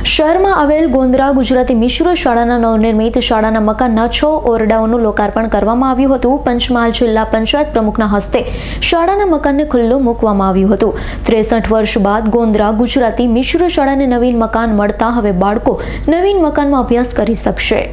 શહેરમાં આવેલ ગોંદરા ગુજરાતી મિશ્ર શાળાના નવનિર્મિત શાળાના મકાનના 6 ઓરડાઓનું લોકાર્પણ કરવામાં આવ્યું હતું। પંચમહાલ જિલ્લા પંચાયત પ્રમુખના હસ્તે શાળાના મકાનને ખુલ્લું મૂકવામાં આવ્યું હતું। 63 વર્ષ બાદ ગોંદરા ગુજરાતી મિશ્ર શાળાને નવીન મકાન મળતા હવે બાળકો નવીન મકાનમાં અભ્યાસ કરી શકશે।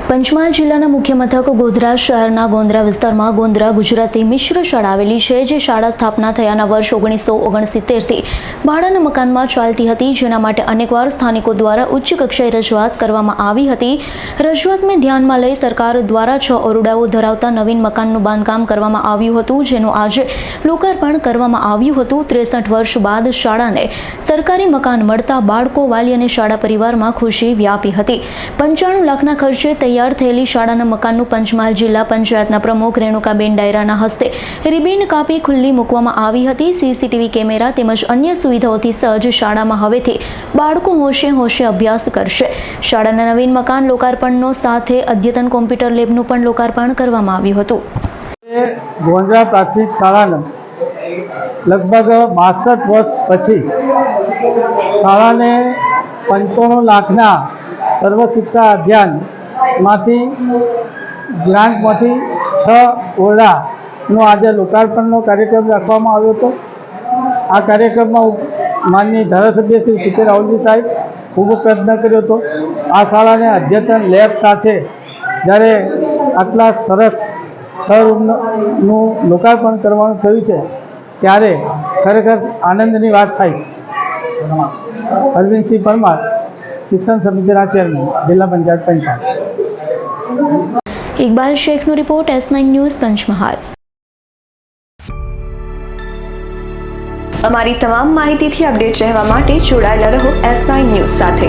પંચમહાલ જિલ્લાના મુખ્ય મથક ગોધરા શહેરના ગોંદરા વિસ્તારમાં ગોંદરા ગુજરાતી મિશ્ર શાળા આવેલી છે, જે શાળા સ્થાપના થયાના વર્ષ 1969થી ભાડાના મકાનમાં ચાલતી હતી, જેના માટે અનેકવાર સ્થાનિકો દ્વારા ઉચ્ચ કક્ષાએ રજૂઆત કરવામાં આવી હતી। રજૂઆતને ધ્યાનમાં લઈ સરકાર દ્વારા 6 ઓરડાઓ ધરાવતા નવીન મકાનનું બાંધકામ કરવામાં આવ્યું હતું, જેનું આજે લોકાર્પણ કરવામાં આવ્યું હતું। 63 વર્ષ બાદ શાળાને સરકારી મકાન મળતા બાળકો, વાલી અને શાળા પરિવારમાં ખુશી વ્યાપી હતી। 95 લાખના ખર્ચે તૈયાર થયેલી શાળાના મકાનનું પંચમહાલ જિલ્લા પંચાયતના પ્રમુખ રેણુકાબેન ડાયરાના હસ્તે રિબીન કાપી ખુલ્લી મૂકવામાં આવી હતી। સીસીટીવી કેમેરા તેમજ અન્ય સુવિધાઓથી સજ્જ શાળામાં હવેથી બાળકો હોશે હોશે અભ્યાસ કરશે। શાળાના નવીન મકાન લોકાર્પણનો સાથે અદ્યતન કોમ્પ્યુટર લેબનું પણ લોકાર્પણ કરવામાં આવ્યું હતું। ગોંદરા પ્રાથમિક શાળાને લગભગ 62 વર્ષ પછી શાળાને 95 લાખના સર્વ શિક્ષા અભિયાનમાંથી ગ્રાન્ટમાંથી 6 ઓરડાનો આજે લોકાર્પણનો કાર્યક્રમ રાખવામાં આવ્યો હતો। આ કાર્યક્રમમાં માનનીય ધારાસભ્ય શ્રી સીપી રાહુલજી સાહેબ ખૂબ પ્રયત્ન કર્યો હતો। આ શાળાને અદ્યતન લેબ સાથે જ્યારે આટલા સરસ 6 રૂમનું લોકાર્પણ કરવાનું થયું છે, ત્યારે ખરેખર આનંદની વાત થાય છે। અરવિંદસિંહ પરમાર, શિક્ષણ સમિતિના ચેરમેન, જિલ્લા પંચાયત પંચમહાલ। ઇકબાલ શેખનો રિપોર્ટ, S9 ન્યૂઝ, પંચમહાલ। અમારી તમામ માહિતીથી અપડેટ રહેવા માટે જોડાયેલા રહો S9 ન્યૂઝ સાથે।